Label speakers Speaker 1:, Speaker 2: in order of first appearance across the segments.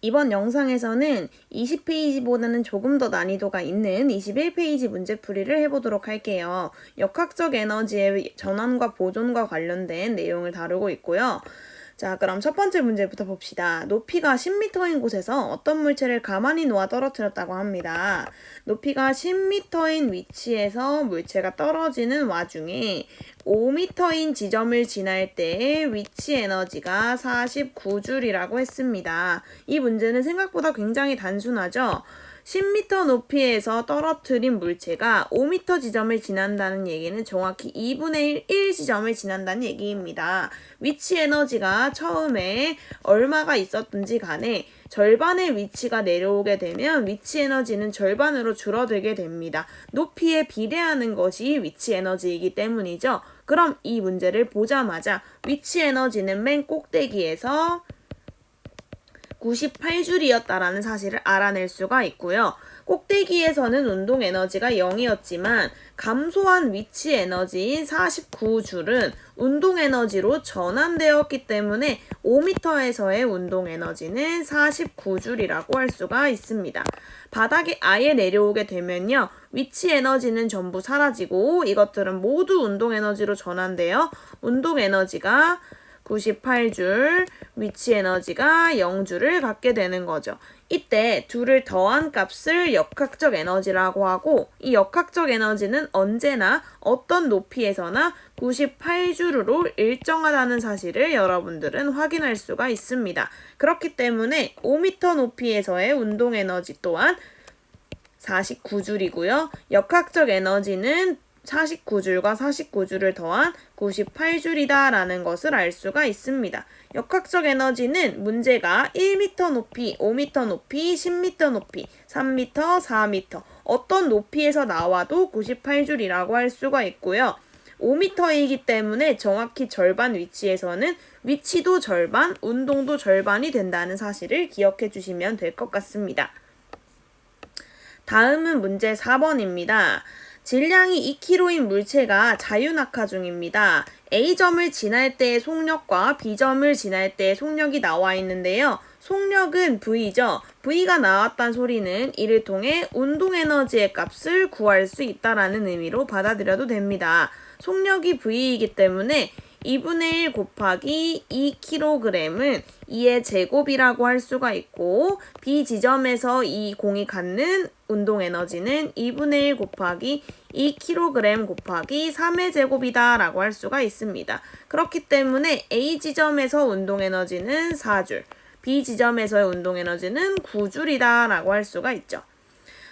Speaker 1: 이번 영상에서는 20페이지보다는 조금 더 난이도가 있는 21페이지 문제풀이를 해보도록 할게요. 역학적 에너지의 전환과 보존과 관련된 내용을 다루고 있고요. 자, 그럼 첫 번째 문제부터 봅시다. 높이가 10m인 곳에서 어떤 물체를 가만히 놓아 떨어뜨렸다고 합니다. 높이가 10m인 위치에서 물체가 떨어지는 와중에 5m인 지점을 지날 때의 위치 에너지가 49줄이라고 했습니다. 이 문제는 생각보다 굉장히 단순하죠? 10m 높이에서 떨어뜨린 물체가 5m 지점을 지난다는 얘기는 정확히 2분의 1 지점을 지난다는 얘기입니다. 위치 에너지가 처음에 얼마가 있었든지 간에 절반의 위치가 내려오게 되면 위치 에너지는 절반으로 줄어들게 됩니다. 높이에 비례하는 것이 위치 에너지이기 때문이죠. 그럼 이 문제를 보자마자 위치 에너지는 맨 꼭대기에서 98줄이었다라는 사실을 알아낼 수가 있고요. 꼭대기에서는 운동 에너지가 0이었지만 감소한 위치 에너지인 49줄은 운동 에너지로 전환되었기 때문에 5m에서의 운동 에너지는 49줄이라고 할 수가 있습니다. 바닥에 아예 내려오게 되면요. 위치 에너지는 전부 사라지고 이것들은 모두 운동 에너지로 전환되어 운동 에너지가 98줄, 위치 에너지가 0줄을 갖게 되는 거죠. 이때 둘을 더한 값을 역학적 에너지라고 하고 이 역학적 에너지는 언제나 어떤 높이에서나 98줄로 일정하다는 사실을 여러분들은 확인할 수가 있습니다. 그렇기 때문에 5m 높이에서의 운동 에너지 또한 49줄이고요. 역학적 에너지는 49줄과 49줄을 더한 98줄이다 라는 것을 알 수가 있습니다. 역학적 에너지는 문제가 1m 높이, 5m 높이, 10m 높이, 3m, 4m 어떤 높이에서 나와도 98줄이라고 할 수가 있고요. 5m이기 때문에 정확히 절반 위치에서는 위치도 절반, 운동도 절반이 된다는 사실을 기억해 주시면 될 것 같습니다. 다음은 문제 4번입니다. 질량이 2kg인 물체가 자유낙하 중입니다. A점을 지날 때의 속력과 B점을 지날 때의 속력이 나와 있는데요. 속력은 V죠. V가 나왔다는 소리는 이를 통해 운동에너지의 값을 구할 수 있다라는 의미로 받아들여도 됩니다. 속력이 V이기 때문에 2분의 1 곱하기 2kg은 2의 제곱이라고 할 수가 있고 B 지점에서 이 공이 갖는 운동 에너지는 2분의 1 곱하기 2kg 곱하기 3의 제곱이다 라고 할 수가 있습니다. 그렇기 때문에 A 지점에서 운동 에너지는 4줄, B 지점에서의 운동 에너지는 9줄이다 라고 할 수가 있죠.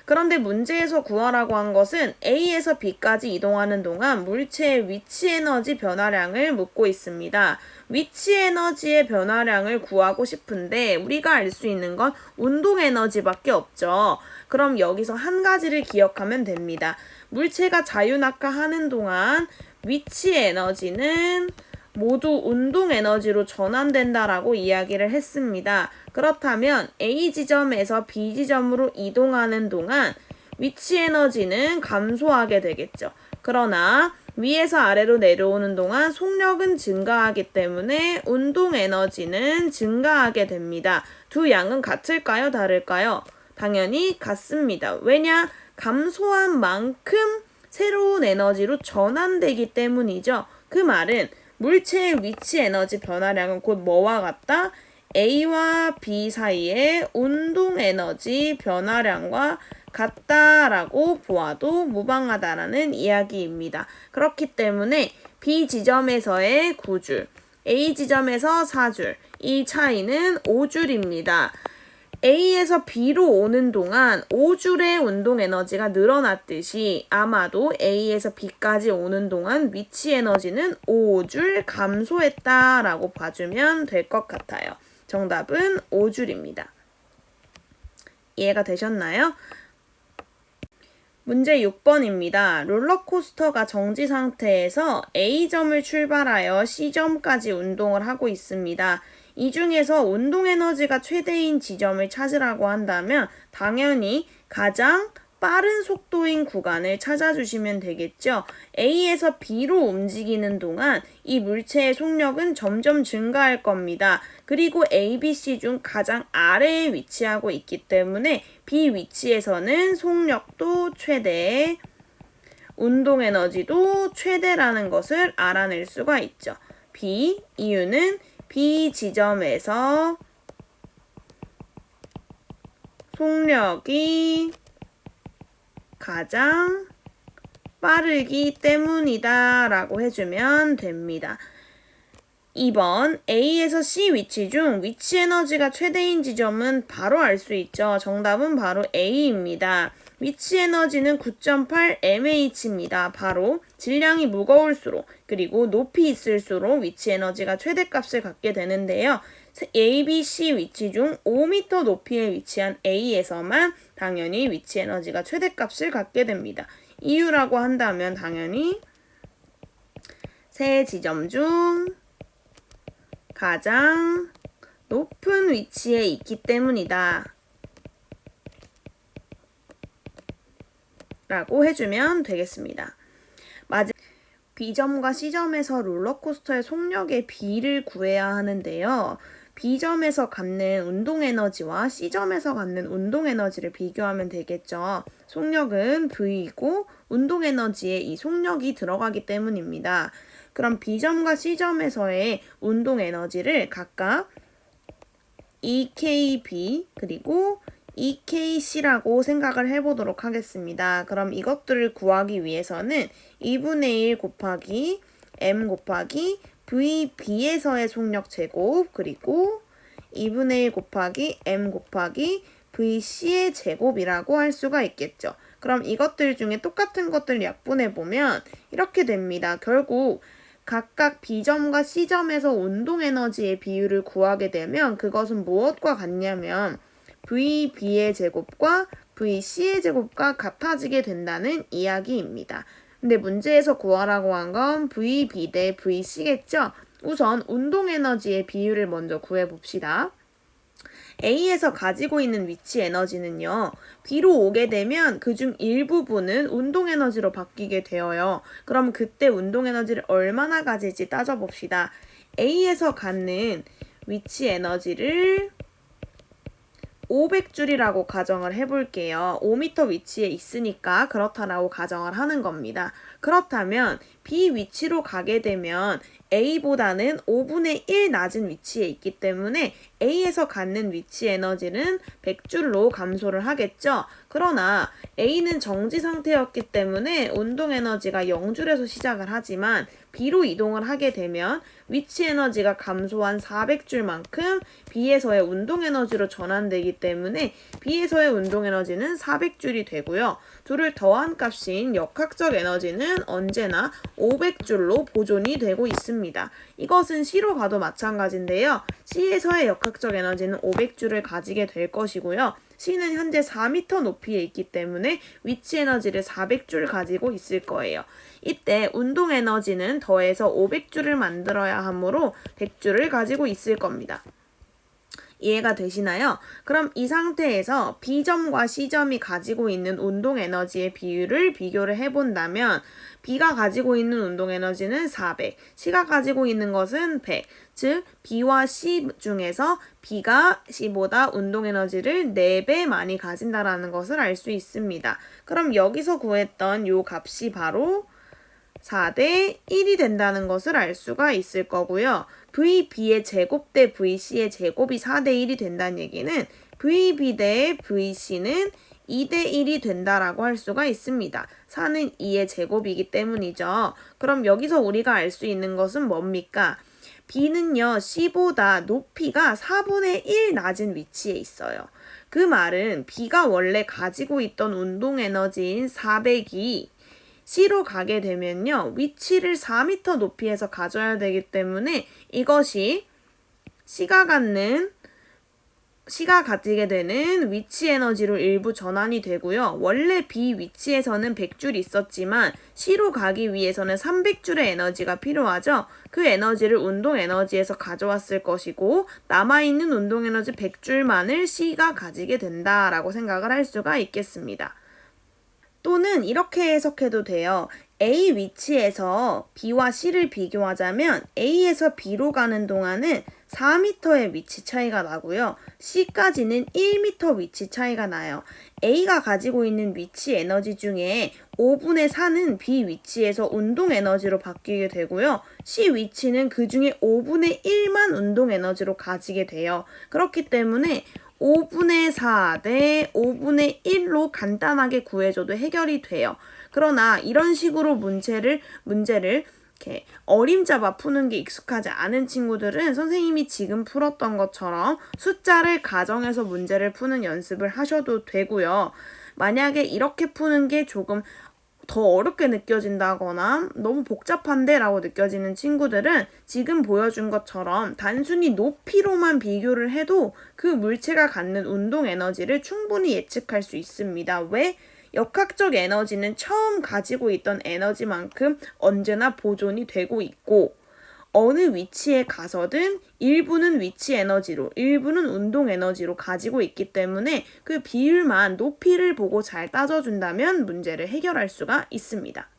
Speaker 1: 그런데 문제에서 구하라고 한 것은 A에서 B까지 이동하는 동안 물체의 위치 에너지 변화량을 묻고 있습니다. 위치 에너지의 변화량을 구하고 싶은데 우리가 알 수 있는 건 운동 에너지밖에 없죠. 그럼 여기서 한 가지를 기억하면 됩니다. 물체가 자유낙하하는 동안 위치 에너지는 모두 운동 에너지로 전환된다라고 이야기를 했습니다. 그렇다면 A 지점에서 B 지점으로 이동하는 동안 위치 에너지는 감소하게 되겠죠. 그러나 위에서 아래로 내려오는 동안 속력은 증가하기 때문에 운동 에너지는 증가하게 됩니다. 두 양은 같을까요? 다를까요? 당연히 같습니다. 왜냐? 감소한 만큼 새로운 에너지로 전환되기 때문이죠. 그 말은 물체의 위치 에너지 변화량은 곧 뭐와 같다? A와 B 사이의 운동 에너지 변화량과 같다라고 보아도 무방하다라는 이야기입니다. 그렇기 때문에 B 지점에서의 9줄, A 지점에서 4줄, 이 차이는 5줄입니다. A에서 B로 오는 동안 5줄의 운동 에너지가 늘어났듯이 아마도 A에서 B까지 오는 동안 위치 에너지는 5줄 감소했다라고 봐주면 될 것 같아요. 정답은 5줄입니다. 이해가 되셨나요? 문제 6번입니다. 롤러코스터가 정지 상태에서 A점을 출발하여 C점까지 운동을 하고 있습니다. 이 중에서 운동 에너지가 최대인 지점을 찾으라고 한다면 당연히 가장 빠른 속도인 구간을 찾아주시면 되겠죠. A에서 B로 움직이는 동안 이 물체의 속력은 점점 증가할 겁니다. 그리고 A, B, C 중 가장 아래에 위치하고 있기 때문에 B 위치에서는 속력도 최대, 운동 에너지도 최대라는 것을 알아낼 수가 있죠. B, 이유는 B 지점에서 속력이 가장 빠르기 때문이다 라고 해주면 됩니다. 2번 A에서 C 위치 중 위치 에너지가 최대인 지점은 바로 알 수 있죠. 정답은 바로 A입니다. 위치 에너지는 9.8 mH입니다. 바로 질량이 무거울수록 그리고 높이 있을수록 위치 에너지가 최대값을 갖게 되는데요. A, B, C 위치 중 5m 높이에 위치한 A에서만 당연히 위치 에너지가 최대값을 갖게 됩니다. 이유라고 한다면 당연히 세 지점 중 가장 높은 위치에 있기 때문이다 라고 해주면 되겠습니다. B점과 C점에서 롤러코스터의 속력의 비를 구해야 하는데요. B점에서 갖는 운동에너지와 C점에서 갖는 운동에너지를 비교하면 되겠죠. 속력은 V이고 운동에너지에 이 속력이 들어가기 때문입니다. 그럼 B점과 C점에서의 운동에너지를 각각 EKB 그리고 EKC라고 생각을 해보도록 하겠습니다. 그럼 이것들을 구하기 위해서는 2분의 1 곱하기 M 곱하기 VB에서의 속력 제곱 그리고 2분의 1 곱하기 M 곱하기 VC의 제곱이라고 할 수가 있겠죠. 그럼 이것들 중에 똑같은 것들 약분해보면 이렇게 됩니다. 결국 각각 B점과 C점에서 운동에너지의 비율을 구하게 되면 그것은 무엇과 같냐면 VB의 제곱과 VC의 제곱과 같아지게 된다는 이야기입니다. 근데 문제에서 구하라고 한 건 VB 대 VC겠죠? 우선 운동에너지의 비율을 먼저 구해봅시다. A에서 가지고 있는 위치 에너지는요. B로 오게 되면 그중 일부분은 운동에너지로 바뀌게 되어요. 그럼 그때 운동에너지를 얼마나 가질지 따져봅시다. A에서 갖는 위치 에너지를 500줄이라고 가정을 해볼게요. 5m 위치에 있으니까 그렇다라고 가정을 하는 겁니다. 그렇다면 B 위치로 가게 되면 A보다는 5분의 1 낮은 위치에 있기 때문에 A에서 갖는 위치 에너지는 100줄로 감소를 하겠죠. 그러나 A는 정지 상태였기 때문에 운동 에너지가 0줄에서 시작을 하지만 B로 이동을 하게 되면 위치 에너지가 감소한 400줄만큼 B에서의 운동 에너지로 전환되기 때문에 B에서의 운동 에너지는 400줄이 되고요. 둘을 더한 값인 역학적 에너지는 언제나 500줄로 보존이 되고 있습니다. 이것은 C로 가도 마찬가지인데요. C에서의 역학적 에너지는 500줄을 가지게 될 것이고요. C는 현재 4m 높이에 있기 때문에 위치 에너지를 400줄 가지고 있을 거예요. 이때 운동 에너지는 더해서 500줄을 만들어야 하므로 100줄을 가지고 있을 겁니다. 이해가 되시나요? 그럼 이 상태에서 B점과 C점이 가지고 있는 운동 에너지의 비율을 비교를 해본다면 B가 가지고 있는 운동 에너지는 400, C가 가지고 있는 것은 100. 즉 B와 C 중에서 B가 C보다 운동 에너지를 4배 많이 가진다라는 것을 알 수 있습니다. 그럼 여기서 구했던 요 값이 바로 4대 1이 된다는 것을 알 수가 있을 거고요. VB의 제곱 대 VC의 제곱이 4대 1이 된다는 얘기는 VB 대 VC는 2대 1이 된다라고 할 수가 있습니다. 4는 2의 제곱이기 때문이죠. 그럼 여기서 우리가 알 수 있는 것은 뭡니까? B는요, C보다 높이가 4분의 1 낮은 위치에 있어요. 그 말은 B가 원래 가지고 있던 운동 에너지인 400이 C로 가게 되면요. 위치를 4m 높이에서 가져야 되기 때문에 이것이 C가 가지게 되는 위치 에너지로 일부 전환이 되고요. 원래 B 위치에서는 100줄 있었지만 C로 가기 위해서는 300줄의 에너지가 필요하죠. 그 에너지를 운동 에너지에서 가져왔을 것이고 남아있는 운동 에너지 100줄만을 C가 가지게 된다라고 생각을 할 수가 있겠습니다. 또는 이렇게 해석해도 돼요. A 위치에서 B와 C를 비교하자면 A에서 B로 가는 동안은 4m의 위치 차이가 나고요. C까지는 1m 위치 차이가 나요. A가 가지고 있는 위치 에너지 중에 5분의 4는 B 위치에서 운동 에너지로 바뀌게 되고요. C 위치는 그 중에 5분의 1만 운동 에너지로 가지게 돼요. 그렇기 때문에 5분의 4 대 5분의 1로 간단하게 구해줘도 해결이 돼요. 그러나 이런 식으로 문제를 이렇게 어림잡아 푸는 게 익숙하지 않은 친구들은 선생님이 지금 풀었던 것처럼 숫자를 가정해서 문제를 푸는 연습을 하셔도 되고요. 만약에 이렇게 푸는 게 조금 더 어렵게 느껴진다거나 너무 복잡한데 라고 느껴지는 친구들은 지금 보여준 것처럼 단순히 높이로만 비교를 해도 그 물체가 갖는 운동 에너지를 충분히 예측할 수 있습니다. 왜? 역학적 에너지는 처음 가지고 있던 에너지만큼 언제나 보존이 되고 있고 어느 위치에 가서든 일부는 위치 에너지로, 일부는 운동 에너지로 가지고 있기 때문에 그 비율만 높이를 보고 잘 따져준다면 문제를 해결할 수가 있습니다.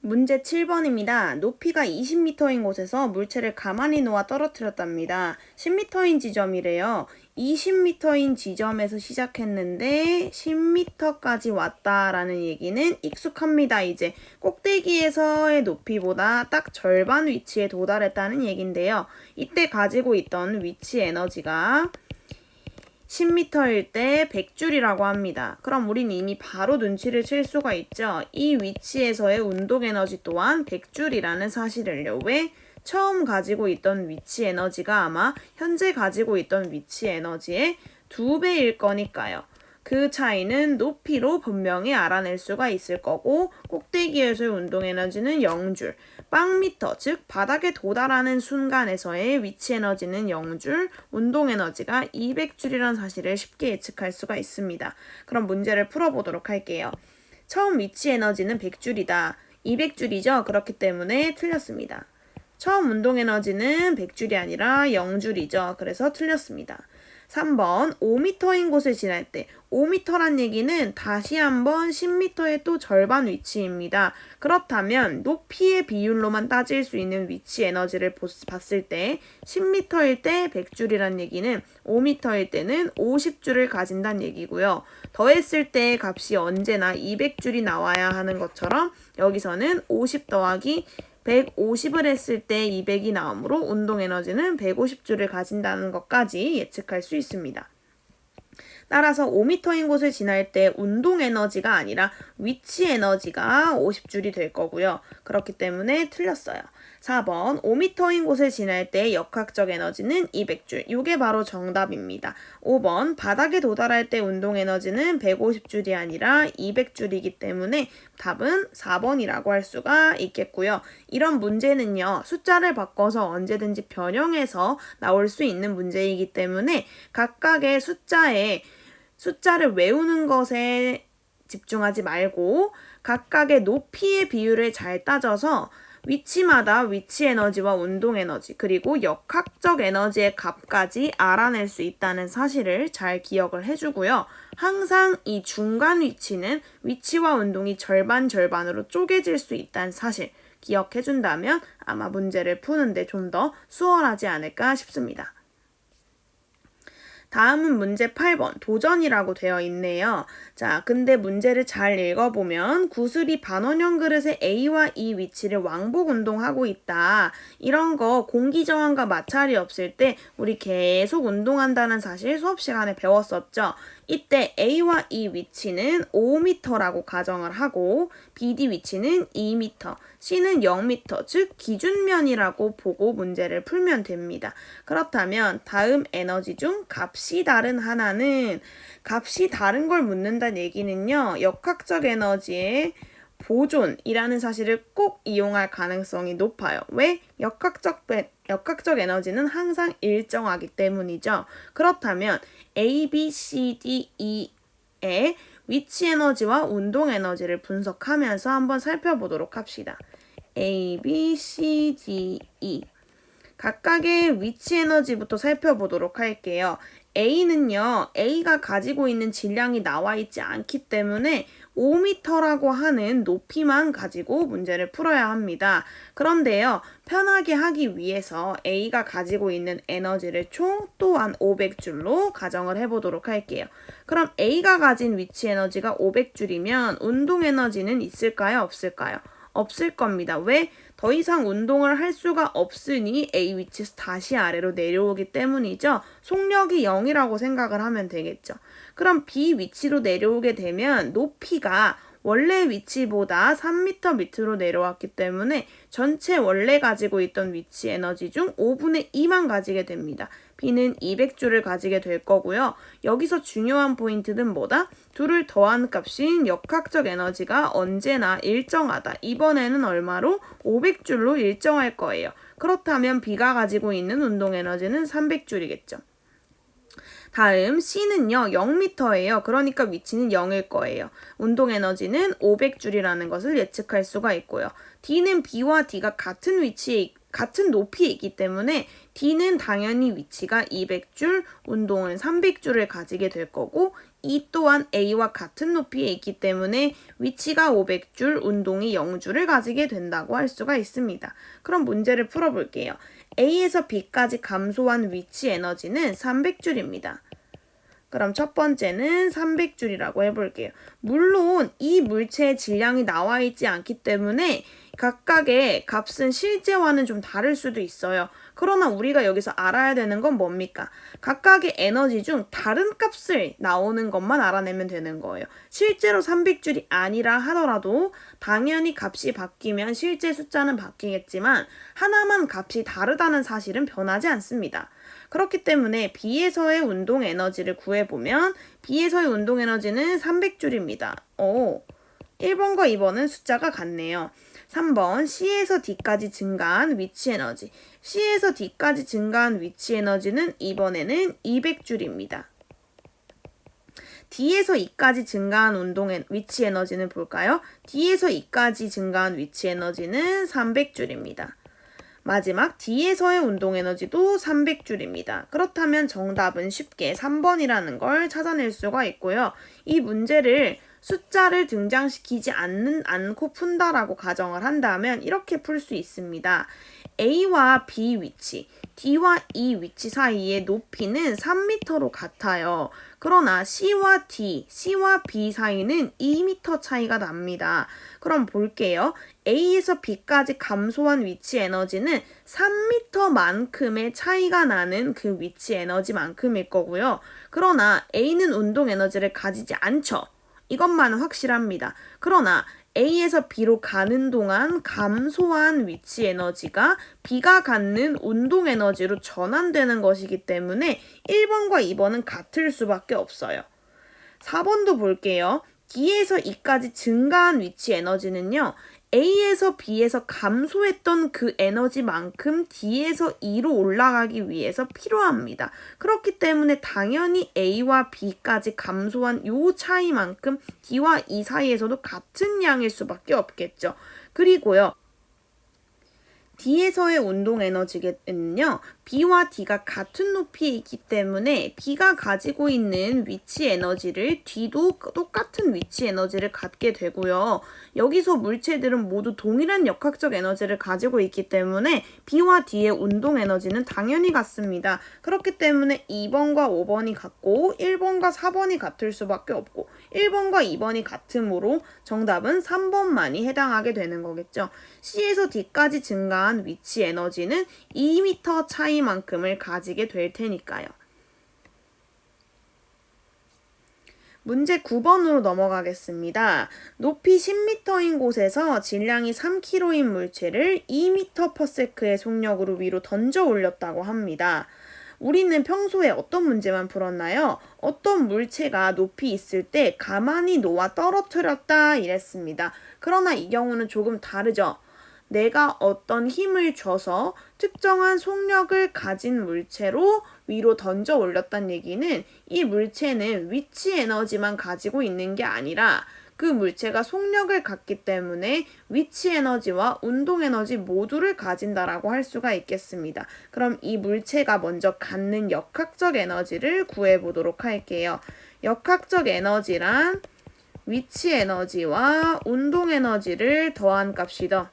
Speaker 1: 문제 7번입니다. 높이가 20m인 곳에서 물체를 가만히 놓아 떨어뜨렸답니다. 10m인 지점이래요. 20m인 지점에서 시작했는데 10m까지 왔다라는 얘기는 익숙합니다. 이제 꼭대기에서의 높이보다 딱 절반 위치에 도달했다는 얘긴데요. 이때 가지고 있던 위치 에너지가 10m일 때 100줄이라고 합니다. 그럼 우린 이미 바로 눈치를 챌 수가 있죠. 이 위치에서의 운동 에너지 또한 100줄이라는 사실을요. 왜? 처음 가지고 있던 위치 에너지가 아마 현재 가지고 있던 위치 에너지의 2배일 거니까요. 그 차이는 높이로 분명히 알아낼 수가 있을 거고 꼭대기에서의 운동 에너지는 0줄, 빵미터, 즉 바닥에 도달하는 순간에서의 위치 에너지는 0줄, 운동 에너지가 200줄이라는 사실을 쉽게 예측할 수가 있습니다. 그럼 문제를 풀어보도록 할게요. 처음 위치 에너지는 100줄이다. 200줄이죠? 그렇기 때문에 틀렸습니다. 처음 운동 에너지는 100줄이 아니라 0줄이죠. 그래서 틀렸습니다. 3번 5m인 곳을 지날 때 5m란 얘기는 다시 한번 10m의 또 절반 위치입니다. 그렇다면 높이의 비율로만 따질 수 있는 위치 에너지를 봤을 때 10m일 때 100줄이란 얘기는 5m일 때는 50줄을 가진다는 얘기고요. 더했을 때 값이 언제나 200줄이 나와야 하는 것처럼 여기서는 50 더하기 150을 했을 때 200이 나오므로 운동 에너지는 150줄을 가진다는 것까지 예측할 수 있습니다. 따라서 5m인 곳을 지날 때 운동 에너지가 아니라 위치 에너지가 50줄이 될 거고요. 그렇기 때문에 틀렸어요. 4번 5m인 곳을 지날 때 역학적 에너지는 200줄. 이게 바로 정답입니다. 5번 바닥에 도달할 때 운동 에너지는 150줄이 아니라 200줄이기 때문에 답은 4번이라고 할 수가 있겠고요. 이런 문제는요. 숫자를 바꿔서 언제든지 변형해서 나올 수 있는 문제이기 때문에 각각의 숫자를 외우는 것에 집중하지 말고 각각의 높이의 비율을 잘 따져서 위치마다 위치 에너지와 운동 에너지 그리고 역학적 에너지의 값까지 알아낼 수 있다는 사실을 잘 기억을 해주고요. 항상 이 중간 위치는 위치와 운동이 절반으로 쪼개질 수 있다는 사실 기억해준다면 아마 문제를 푸는데 좀 더 수월하지 않을까 싶습니다. 다음은 문제 8번 도전이라고 되어 있네요. 자, 근데 문제를 잘 읽어보면 구슬이 반원형 그릇의 A와 E 위치를 왕복 운동하고 있다. 이런 거 공기 저항과 마찰이 없을 때 우리 계속 운동한다는 사실 수업 시간에 배웠었죠. 이때 A와 E 위치는 5m라고 가정을 하고 BD 위치는 2m, C는 0m, 즉 기준면이라고 보고 문제를 풀면 됩니다. 그렇다면 다음 에너지 중 값이 다른 하나는 값이 다른 걸 묻는다는 얘기는요. 역학적 에너지의 보존이라는 사실을 꼭 이용할 가능성이 높아요. 왜? 역학적 에너지는 항상 일정하기 때문이죠. 그렇다면 A, B, C, D, E의 위치 에너지와 운동 에너지를 분석하면서 한번 살펴보도록 합시다. A, B, C, D, E 각각의 위치 에너지부터 살펴보도록 할게요. A는요, A가 가지고 있는 질량이 나와 있지 않기 때문에 5m라고 하는 높이만 가지고 문제를 풀어야 합니다. 그런데요, 편하게 하기 위해서 A가 가지고 있는 에너지를 총 또한 500줄로 가정을 해보도록 할게요. 그럼 A가 가진 위치 에너지가 500줄이면 운동 에너지는 있을까요? 없을까요? 없을 겁니다. 왜? 더 이상 운동을 할 수가 없으니 A 위치에서 다시 아래로 내려오기 때문이죠. 속력이 0이라고 생각을 하면 되겠죠. 그럼 B 위치로 내려오게 되면 높이가 원래 위치보다 3m 밑으로 내려왔기 때문에 전체 원래 가지고 있던 위치 에너지 중 5분의 2만 가지게 됩니다. B는 200줄을 가지게 될 거고요. 여기서 중요한 포인트는 뭐다? 둘을 더한 값인 역학적 에너지가 언제나 일정하다. 이번에는 얼마로? 500줄로 일정할 거예요. 그렇다면 B가 가지고 있는 운동 에너지는 300줄이겠죠. 다음 C는요 0m예요. 그러니까 위치는 0일 거예요. 운동 에너지는 500줄이라는 것을 예측할 수가 있고요. D는 B와 D가 같은 높이에 있기 때문에 D는 당연히 위치가 200줄, 운동은 300줄을 가지게 될 거고 E 또한 A와 같은 높이에 있기 때문에 위치가 500줄, 운동이 0줄을 가지게 된다고 할 수가 있습니다. 그럼 문제를 풀어볼게요. A에서 B까지 감소한 위치 에너지는 300줄입니다. 그럼 첫 번째는 300줄이라고 해볼게요. 물론 이 물체의 질량이 나와 있지 않기 때문에 각각의 값은 실제와는 좀 다를 수도 있어요. 그러나 우리가 여기서 알아야 되는 건 뭡니까? 각각의 에너지 중 다른 값을 나오는 것만 알아내면 되는 거예요. 실제로 300줄이 아니라 하더라도 당연히 값이 바뀌면 실제 숫자는 바뀌겠지만 하나만 값이 다르다는 사실은 변하지 않습니다. 그렇기 때문에 B에서의 운동 에너지를 구해보면 B에서의 운동 에너지는 300줄입니다. 1번과 2번은 숫자가 같네요. 3번 C에서 D까지 증가한 위치 에너지. C에서 D까지 증가한 위치 에너지는 이번에는 200줄입니다. D에서 E까지 증가한 위치 에너지는 볼까요? D에서 E까지 증가한 위치 에너지는 300줄입니다. 마지막 D에서의 운동 에너지도 300줄입니다. 그렇다면 정답은 쉽게 3번이라는 걸 찾아낼 수가 있고요. 이 문제를 숫자를 등장시키지 않고 푼다라고 가정을 한다면 이렇게 풀 수 있습니다. A와 B 위치, D와 E 위치 사이의 높이는 3m로 같아요. 그러나 C와 D, C와 B 사이는 2m 차이가 납니다. 그럼 볼게요. A에서 B까지 감소한 위치 에너지는 3m만큼의 차이가 나는 그 위치 에너지만큼일 거고요. 그러나 A는 운동 에너지를 가지지 않죠. 이것만은 확실합니다. 그러나 A에서 B로 가는 동안 감소한 위치 에너지가 B가 갖는 운동 에너지로 전환되는 것이기 때문에 1번과 2번은 같을 수밖에 없어요. 4번도 볼게요. D에서 E까지 증가한 위치 에너지는요. A에서 B에서 감소했던 그 에너지만큼 D에서 E로 올라가기 위해서 필요합니다. 그렇기 때문에 당연히 A와 B까지 감소한 요 차이만큼 D와 E 사이에서도 같은 양일 수밖에 없겠죠. 그리고요. D에서의 운동 에너지는요. B와 D가 같은 높이에 있기 때문에 B가 가지고 있는 위치 에너지를 D도 똑같은 위치 에너지를 갖게 되고요. 여기서 물체들은 모두 동일한 역학적 에너지를 가지고 있기 때문에 B와 D의 운동 에너지는 당연히 같습니다. 그렇기 때문에 2번과 5번이 같고 1번과 4번이 같을 수밖에 없고 1번과 2번이 같으므로 정답은 3번만이 해당하게 되는 거겠죠. C에서 D까지 증가한 위치 에너지는 2m 차이만큼을 가지게 될 테니까요. 문제 9번으로 넘어가겠습니다. 높이 10m인 곳에서 질량이 3kg인 물체를 2m/s의 속력으로 위로 던져 올렸다고 합니다. 우리는 평소에 어떤 문제만 풀었나요? 어떤 물체가 높이 있을 때 가만히 놓아 떨어뜨렸다 이랬습니다. 그러나 이 경우는 조금 다르죠. 내가 어떤 힘을 줘서 특정한 속력을 가진 물체로 위로 던져 올렸다는 얘기는 이 물체는 위치 에너지만 가지고 있는 게 아니라 그 물체가 속력을 갖기 때문에 위치 에너지와 운동 에너지 모두를 가진다라고 할 수가 있겠습니다. 그럼 이 물체가 먼저 갖는 역학적 에너지를 구해보도록 할게요. 역학적 에너지란 위치 에너지와 운동 에너지를 더한 값이다.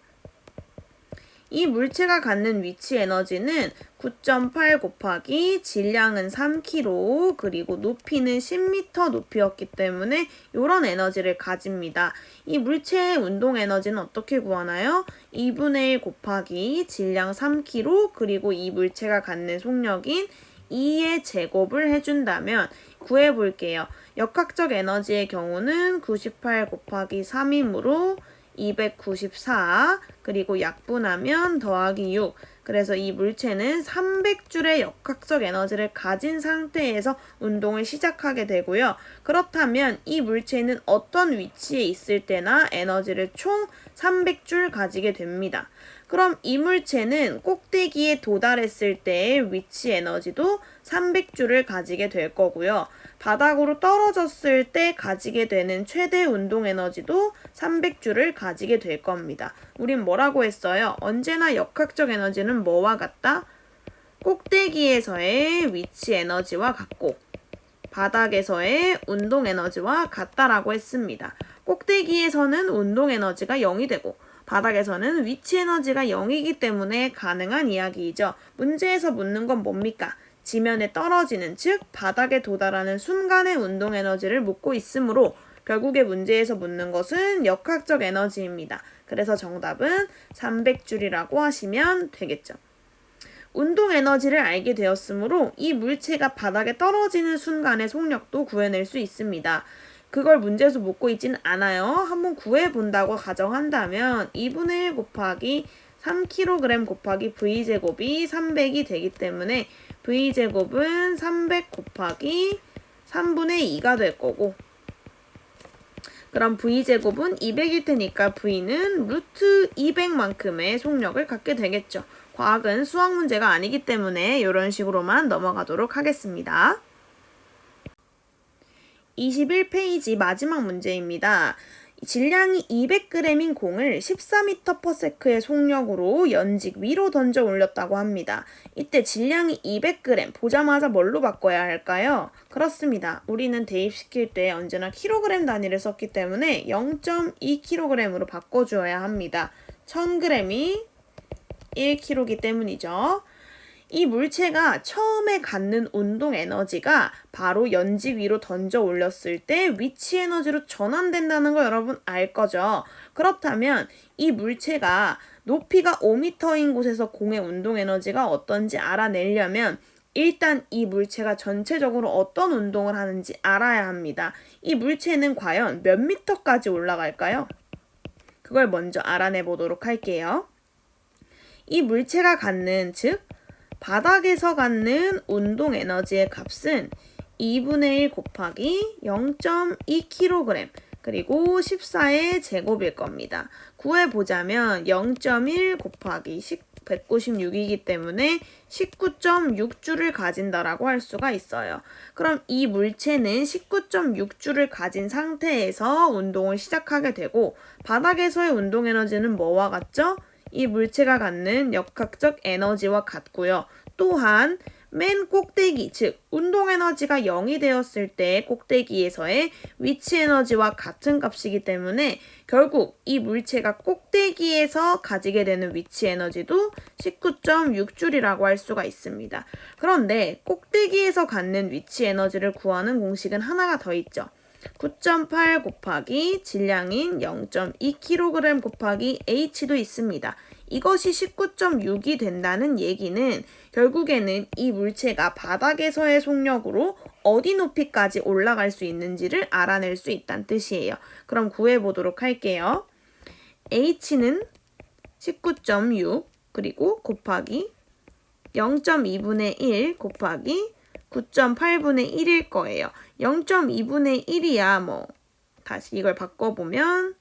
Speaker 1: 이 물체가 갖는 위치 에너지는 9.8 곱하기 질량은 3kg 그리고 높이는 10m 높이였기 때문에 이런 에너지를 가집니다. 이 물체의 운동 에너지는 어떻게 구하나요? 2분의 1 곱하기 질량 3kg 그리고 이 물체가 갖는 속력인 2의 제곱을 해준다면 구해볼게요. 역학적 에너지의 경우는 98 곱하기 3이므로 294 그리고 약분하면 더하기 6 그래서 이 물체는 300줄의 역학적 에너지를 가진 상태에서 운동을 시작하게 되고요. 그렇다면 이 물체는 어떤 위치에 있을 때나 에너지를 총 300줄 가지게 됩니다. 그럼 이 물체는 꼭대기에 도달했을 때의 위치 에너지도 300줄을 가지게 될 거고요. 바닥으로 떨어졌을 때 가지게 되는 최대 운동 에너지도 300줄을 가지게 될 겁니다. 우린 뭐라고 했어요? 언제나 역학적 에너지는 뭐와 같다? 꼭대기에서의 위치 에너지와 같고 바닥에서의 운동 에너지와 같다라고 했습니다. 꼭대기에서는 운동 에너지가 0이 되고 바닥에서는 위치 에너지가 0이기 때문에 가능한 이야기이죠. 문제에서 묻는 건 뭡니까? 지면에 떨어지는 즉 바닥에 도달하는 순간의 운동 에너지를 묻고 있으므로 결국에 문제에서 묻는 것은 역학적 에너지입니다. 그래서 정답은 300줄이라고 하시면 되겠죠. 운동 에너지를 알게 되었으므로 이 물체가 바닥에 떨어지는 순간의 속력도 구해낼 수 있습니다. 그걸 문제에서 묻고 있지는 않아요. 한번 구해본다고 가정한다면 2분의 1 곱하기 3kg 곱하기 V제곱이 300이 되기 때문에 V제곱은 300 곱하기 3분의 2가 될 거고 그럼 V제곱은 200일 테니까 V는 루트 200만큼의 속력을 갖게 되겠죠. 과학은 수학 문제가 아니기 때문에 이런 식으로만 넘어가도록 하겠습니다. 21페이지 마지막 문제입니다. 질량이 200g인 공을 14m/s의 속력으로 연직 위로 던져 올렸다고 합니다. 이때 질량이 200g 보자마자 뭘로 바꿔야 할까요? 그렇습니다. 우리는 대입시킬 때 언제나 킬로그램 단위를 썼기 때문에 0.2kg으로 바꿔주어야 합니다. 1000g이 1kg이기 때문이죠. 이 물체가 처음에 갖는 운동 에너지가 바로 연직 위로 던져 올렸을 때 위치 에너지로 전환된다는 거 여러분 알 거죠? 그렇다면 이 물체가 높이가 5m인 곳에서 공의 운동 에너지가 어떤지 알아내려면 일단 이 물체가 전체적으로 어떤 운동을 하는지 알아야 합니다. 이 물체는 과연 몇 미터까지 올라갈까요? 그걸 먼저 알아내 보도록 할게요. 이 물체가 갖는 즉 바닥에서 갖는 운동 에너지의 값은 2분의 1 곱하기 0.2kg 그리고 14의 제곱일 겁니다. 구해보자면 0.1 곱하기 196이기 때문에 19.6줄을 가진다라고 할 수가 있어요. 그럼 이 물체는 19.6줄을 가진 상태에서 운동을 시작하게 되고 바닥에서의 운동 에너지는 뭐와 같죠? 이 물체가 갖는 역학적 에너지와 같고요. 또한 맨 꼭대기, 즉 운동 에너지가 0이 되었을 때 꼭대기에서의 위치 에너지와 같은 값이기 때문에 결국 이 물체가 꼭대기에서 가지게 되는 위치 에너지도 19.6줄이라고 할 수가 있습니다. 그런데 꼭대기에서 갖는 위치 에너지를 구하는 공식은 하나가 더 있죠. 9.8 곱하기 질량인 0.2kg 곱하기 h도 있습니다. 이것이 19.6이 된다는 얘기는 결국에는 이 물체가 바닥에서의 속력으로 어디 높이까지 올라갈 수 있는지를 알아낼 수 있다는 뜻이에요. 그럼 구해보도록 할게요. h는 19.6 그리고 곱하기 0.2분의 1 곱하기 9.8분의 1일 거예요. 0.2분의 1이야 다시 이걸 바꿔보면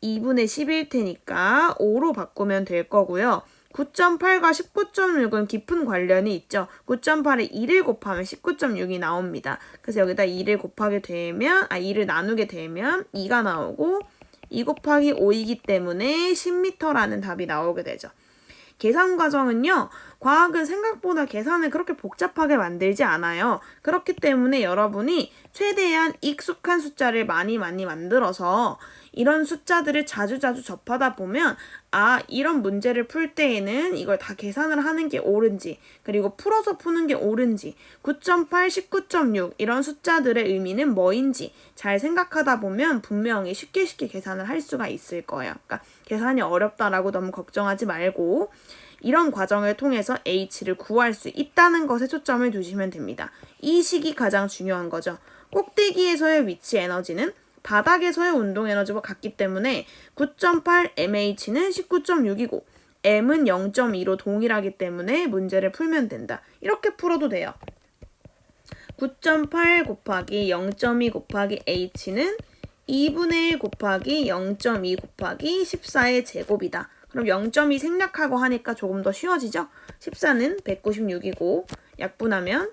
Speaker 1: 2분의 10일 테니까 5로 바꾸면 될 거고요. 9.8과 19.6은 깊은 관련이 있죠. 9.8에 2를 곱하면 19.6이 나옵니다. 그래서 여기다 2를 나누게 되면 2가 나오고 2 곱하기 5이기 때문에 10m라는 답이 나오게 되죠. 계산 과정은요, 과학은 생각보다 계산을 그렇게 복잡하게 만들지 않아요. 그렇기 때문에 여러분이 최대한 익숙한 숫자를 많이 만들어서 이런 숫자들을 자주자주 접하다 보면 이런 문제를 풀 때에는 이걸 다 계산을 하는 게 옳은지, 그리고 풀어서 푸는 게 옳은지, 9.8, 19.6 이런 숫자들의 의미는 뭐인지 잘 생각하다 보면 분명히 쉽게 계산을 할 수가 있을 거예요. 그러니까 계산이 어렵다라고 너무 걱정하지 말고 이런 과정을 통해서 H를 구할 수 있다는 것에 초점을 두시면 됩니다. 이 식이 가장 중요한 거죠. 꼭대기에서의 위치 에너지는 바닥에서의 운동 에너지와 같기 때문에 9.8 mH는 19.6이고 m은 0.2로 동일하기 때문에 문제를 풀면 된다. 이렇게 풀어도 돼요. 9.8 곱하기 0.2 곱하기 h는 2분의 1 곱하기 0.2 곱하기 14의 제곱이다. 그럼 0.2 생략하고 하니까 조금 더 쉬워지죠? 14는 196이고 약분하면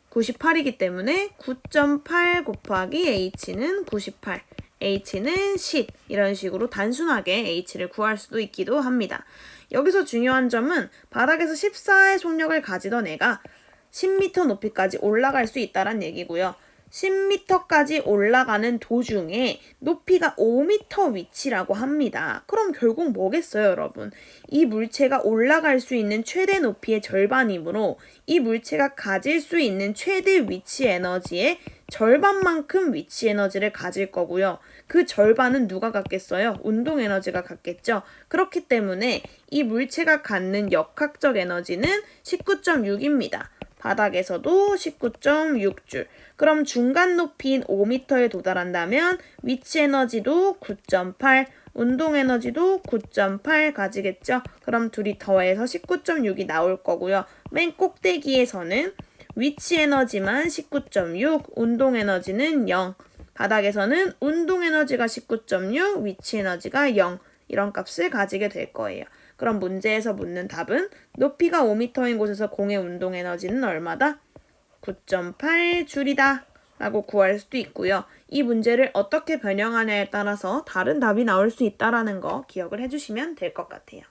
Speaker 1: 98이기 때문에 9.8 곱하기 h는 98, h는 10 이런 식으로 단순하게 h를 구할 수도 있기도 합니다. 여기서 중요한 점은 바닥에서 14의 속력을 가지던 애가 10m 높이까지 올라갈 수 있다는 얘기고요. 10m까지 올라가는 도중에 높이가 5m 위치라고 합니다. 그럼 결국 뭐겠어요, 여러분? 이 물체가 올라갈 수 있는 최대 높이의 절반이므로 이 물체가 가질 수 있는 최대 위치 에너지의 절반만큼 위치 에너지를 가질 거고요. 그 절반은 누가 갖겠어요? 운동 에너지가 갖겠죠. 그렇기 때문에 이 물체가 갖는 역학적 에너지는 19.6입니다. 바닥에서도 19.6줄. 그럼 중간 높이인 5m에 도달한다면 위치 에너지도 9.8, 운동 에너지도 9.8 가지겠죠. 그럼 둘이 더해서 19.6이 나올 거고요. 맨 꼭대기에서는 위치 에너지만 19.6, 운동 에너지는 0. 바닥에서는 운동 에너지가 19.6, 위치 에너지가 0. 이런 값을 가지게 될 거예요. 그럼 문제에서 묻는 답은 높이가 5m인 곳에서 공의 운동 에너지는 얼마다? 9.8줄이다 라고 구할 수도 있고요. 이 문제를 어떻게 변형하냐에 따라서 다른 답이 나올 수 있다는 거 기억을 해주시면 될 것 같아요.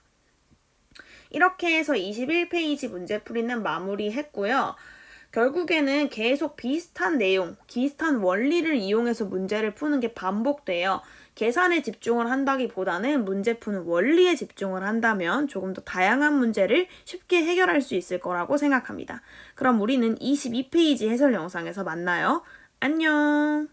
Speaker 1: 이렇게 해서 21페이지 문제풀이는 마무리했고요. 결국에는 계속 비슷한 내용, 비슷한 원리를 이용해서 문제를 푸는 게 반복돼요. 계산에 집중을 한다기보다는 문제 푸는 원리에 집중을 한다면 조금 더 다양한 문제를 쉽게 해결할 수 있을 거라고 생각합니다. 그럼 우리는 22페이지 해설 영상에서 만나요. 안녕!